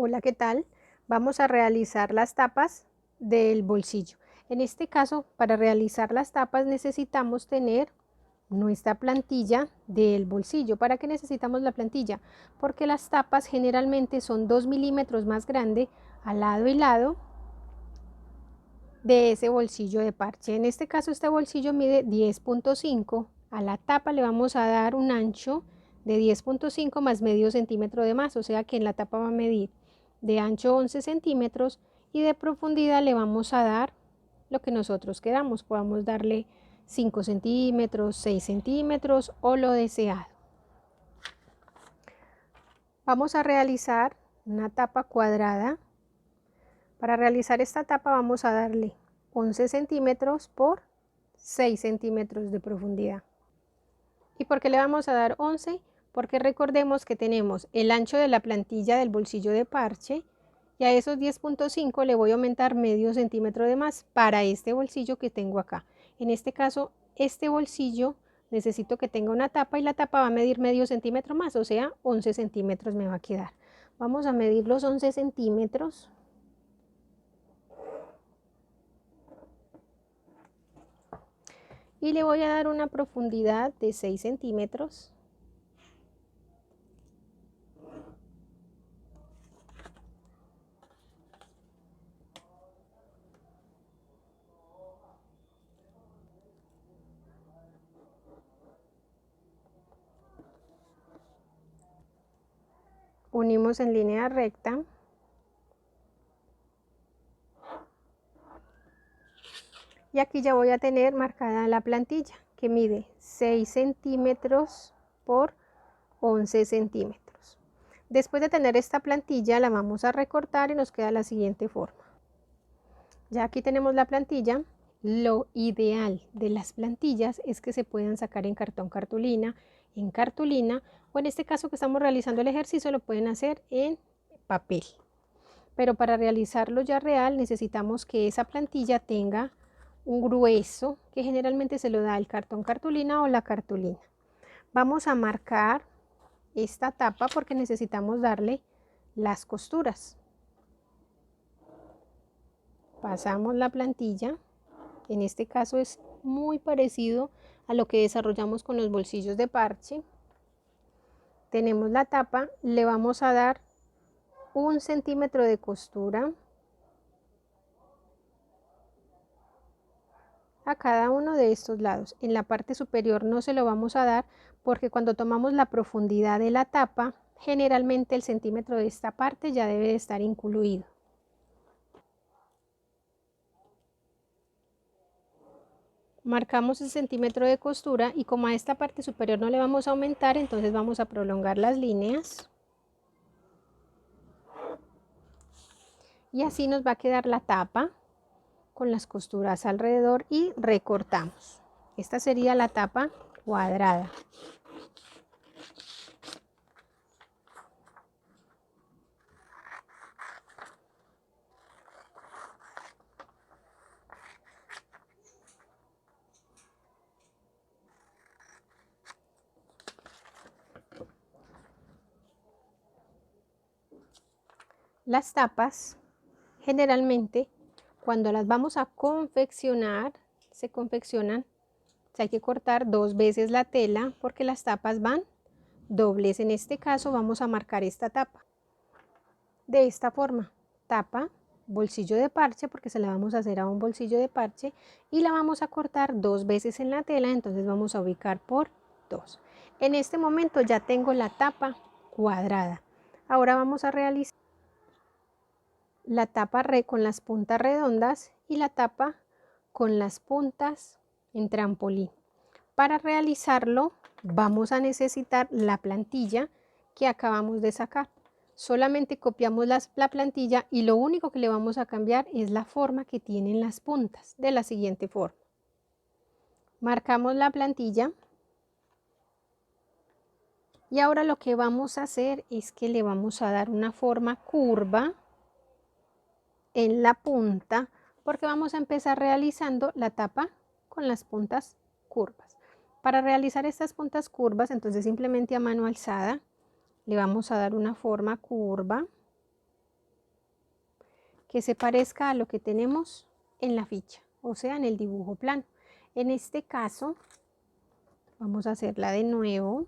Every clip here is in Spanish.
Hola, ¿qué tal? Vamos a realizar las tapas del bolsillo. En este caso, para realizar las tapas necesitamos tener nuestra plantilla del bolsillo. ¿Para qué necesitamos la plantilla? Porque las tapas generalmente son 2 milímetros más grande al lado y lado de ese bolsillo de parche. En este caso, este bolsillo mide 10.5. A la tapa le vamos a dar un ancho de 10.5 más medio centímetro de más, o sea que en la tapa va a medir de ancho 11 centímetros y de profundidad le vamos a dar lo que nosotros queramos. Podamos darle 5 centímetros, 6 centímetros o lo deseado. Vamos a realizar una tapa cuadrada. Para realizar esta tapa vamos a darle 11 centímetros por 6 centímetros de profundidad. ¿Y por qué le vamos a dar 11? Porque recordemos que tenemos el ancho de la plantilla del bolsillo de parche y a esos 10.5 le voy a aumentar medio centímetro de más para este bolsillo que tengo acá. En este caso, este bolsillo necesito que tenga una tapa y la tapa va a medir medio centímetro más, o sea, 11 centímetros me va a quedar. Vamos a medir los 11 centímetros. Y le voy a dar una profundidad de 6 centímetros. Unimos en línea recta. Y aquí ya voy a tener marcada la plantilla que mide 6 centímetros por 11 centímetros. Después de tener esta plantilla la vamos a recortar y nos queda la siguiente forma. Ya aquí tenemos la plantilla. Lo ideal de las plantillas es que se puedan sacar en cartón cartulina, en cartulina o en este caso que estamos realizando el ejercicio lo pueden hacer en papel. Pero para realizarlo ya real necesitamos que esa plantilla tenga un grueso que generalmente se lo da el cartón cartulina o la cartulina. Vamos a marcar esta tapa porque necesitamos darle las costuras. Pasamos la plantilla, en este caso es muy parecido a lo que desarrollamos con los bolsillos de parche. Tenemos la tapa, le vamos a dar 1 centímetro de costura a cada uno de estos lados. En la parte superior no se lo vamos a dar porque cuando tomamos la profundidad de la tapa, generalmente el centímetro de esta parte ya debe de estar incluido. Marcamos el centímetro de costura y como a esta parte superior no le vamos a aumentar, entonces vamos a prolongar las líneas. Y así nos va a quedar la tapa con las costuras alrededor y recortamos. Esta sería la tapa cuadrada. Las tapas generalmente cuando las vamos a confeccionar, se confeccionan, hay que cortar 2 veces la tela porque las tapas van dobles. En este caso vamos a marcar esta tapa de esta forma, tapa, bolsillo de parche porque se la vamos a hacer a un bolsillo de parche y la vamos a cortar 2 veces en la tela, entonces vamos a ubicar por 2. En este momento ya tengo la tapa cuadrada. Ahora vamos a realizar la tapa con las puntas redondas y la tapa con las puntas en trampolín. Para realizarlo vamos a necesitar la plantilla que acabamos de sacar. Solamente copiamos la plantilla y lo único que le vamos a cambiar es la forma que tienen las puntas, de la siguiente forma. Marcamos la plantilla y ahora lo que vamos a hacer es que le vamos a dar una forma curva en la punta porque vamos a empezar realizando la tapa con las puntas curvas. Para realizar estas puntas curvas, entonces simplemente a mano alzada le vamos a dar una forma curva que se parezca a lo que tenemos en la ficha, o sea, en el dibujo plano. En este caso, vamos a hacerla de nuevo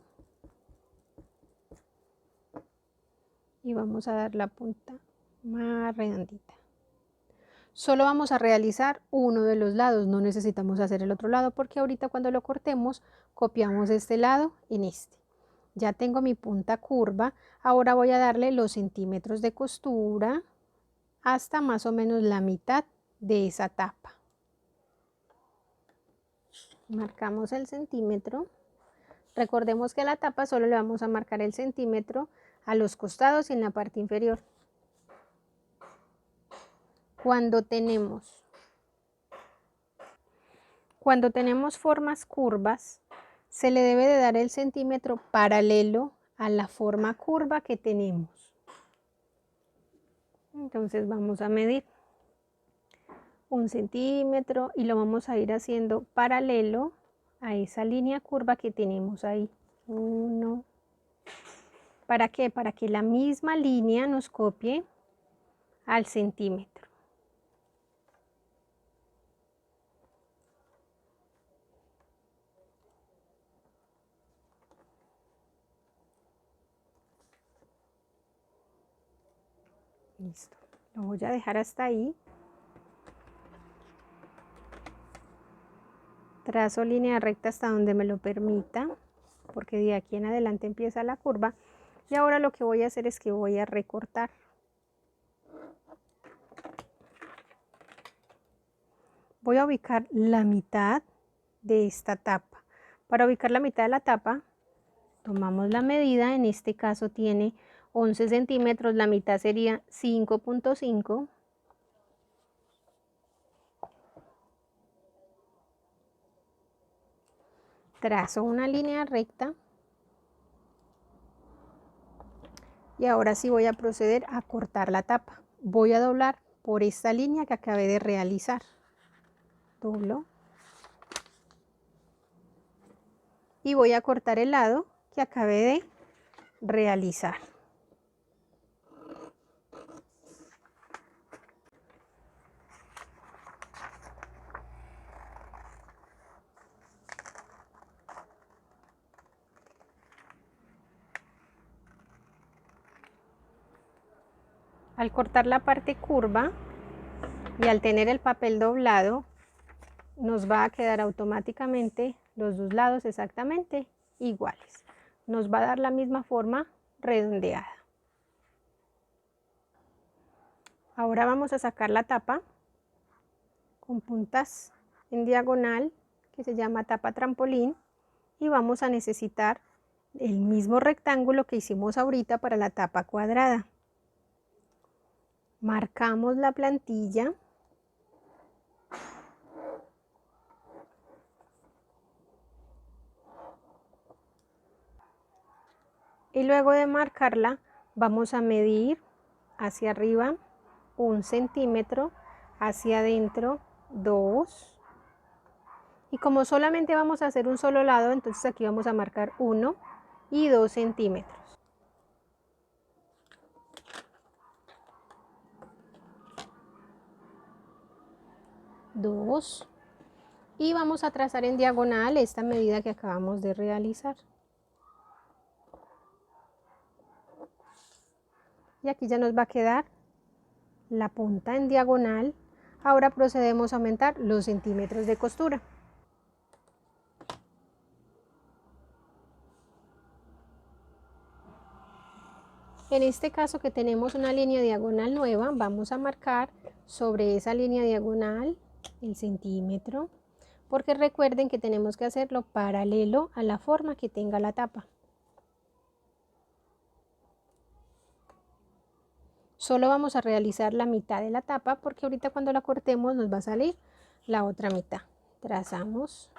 y vamos a dar la punta más redondita. Solo vamos a realizar uno de los lados, no necesitamos hacer el otro lado porque ahorita cuando lo cortemos copiamos este lado en este. Ya tengo mi punta curva, ahora voy a darle los centímetros de costura hasta más o menos la mitad de esa tapa. Marcamos el centímetro. Recordemos que a la tapa solo le vamos a marcar el centímetro a los costados y en la parte inferior. Cuando tenemos formas curvas, se le debe de dar el centímetro paralelo a la forma curva que tenemos. Entonces vamos a medir 1 centímetro y lo vamos a ir haciendo paralelo a esa línea curva que tenemos ahí. 1. ¿Para qué? Para que la misma línea nos copie al centímetro. Listo. Lo voy a dejar hasta ahí. Trazo línea recta hasta donde me lo permita, porque de aquí en adelante empieza la curva. Y ahora lo que voy a hacer es que voy a recortar. Voy a ubicar la mitad de esta tapa. Para ubicar la mitad de la tapa, tomamos la medida, en este caso tiene 11 centímetros, la mitad sería 5.5. Trazo una línea recta. Y ahora sí voy a proceder a cortar la tapa. Voy a doblar por esta línea que acabé de realizar. Doblo. Y voy a cortar el lado que acabé de realizar. Al cortar la parte curva y al tener el papel doblado, nos va a quedar automáticamente los dos lados exactamente iguales. Nos va a dar la misma forma redondeada. Ahora vamos a sacar la tapa con puntas en diagonal, que se llama tapa trampolín, y vamos a necesitar el mismo rectángulo que hicimos ahorita para la tapa cuadrada. Marcamos la plantilla. Y luego de marcarla vamos a medir hacia arriba 1 centímetro, hacia adentro 2. Y como solamente vamos a hacer un solo lado, entonces aquí vamos a marcar 1 y 2 centímetros. Y vamos a trazar en diagonal esta medida que acabamos de realizar. Y aquí ya nos va a quedar la punta en diagonal. Ahora procedemos a aumentar los centímetros de costura. En este caso que tenemos una línea diagonal nueva, vamos a marcar sobre esa línea diagonal el centímetro, porque recuerden que tenemos que hacerlo paralelo a la forma que tenga la tapa. Solo vamos a realizar la mitad de la tapa porque ahorita cuando la cortemos nos va a salir la otra mitad. Trazamos.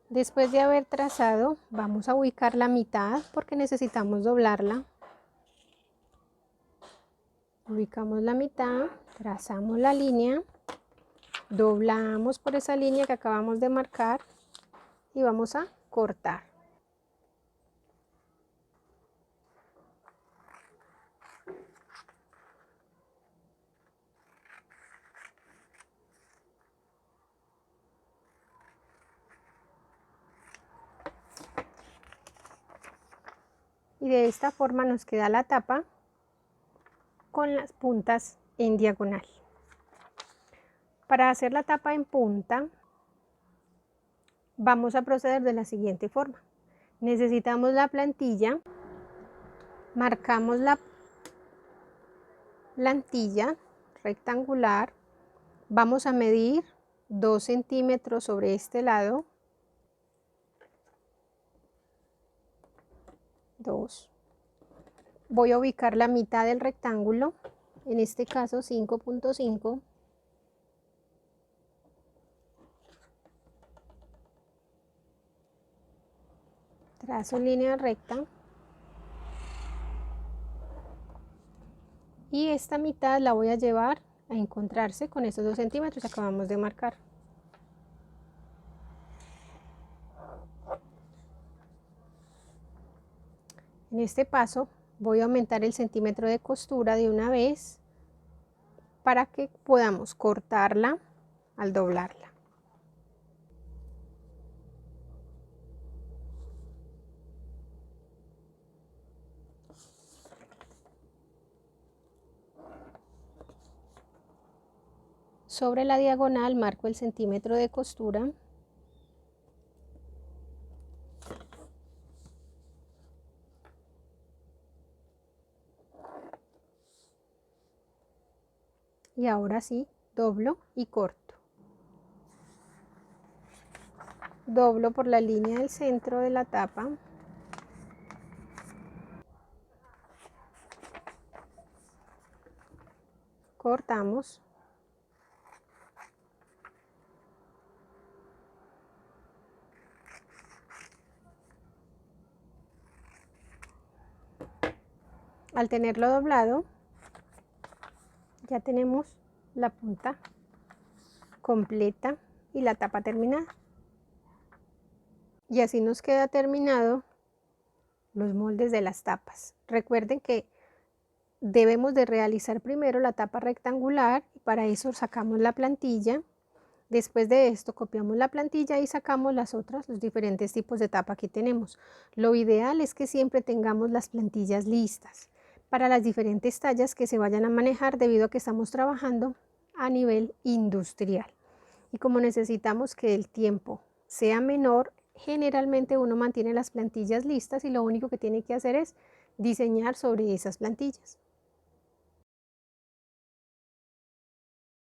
Después de haber trazado, vamos a ubicar la mitad porque necesitamos doblarla. Ubicamos la mitad, trazamos la línea Doblamos por esa línea que acabamos de marcar y vamos a cortar. Y de esta forma nos queda la tapa con las puntas en diagonal. Para hacer la tapa en punta, vamos a proceder de la siguiente forma. Necesitamos la plantilla, marcamos la plantilla rectangular, vamos a medir 2 centímetros sobre este lado, 2. Voy a ubicar la mitad del rectángulo, en este caso 5.5. Trazo línea recta. Y esta mitad la voy a llevar a encontrarse con estos 2 centímetros que acabamos de marcar. En este paso voy a aumentar el centímetro de costura de una vez para que podamos cortarla al doblarla. Sobre la diagonal marco el centímetro de costura. Y ahora sí, doblo y corto. Doblo por la línea del centro de la tapa. Cortamos. Al tenerlo doblado, ya tenemos la punta completa y la tapa terminada. Y así nos queda terminado los moldes de las tapas. Recuerden que debemos de realizar primero la tapa rectangular y para eso sacamos la plantilla. Después de esto copiamos la plantilla y sacamos los diferentes tipos de tapa que tenemos. Lo ideal es que siempre tengamos las plantillas listas para las diferentes tallas que se vayan a manejar debido a que estamos trabajando a nivel industrial. Y como necesitamos que el tiempo sea menor, generalmente uno mantiene las plantillas listas y lo único que tiene que hacer es diseñar sobre esas plantillas.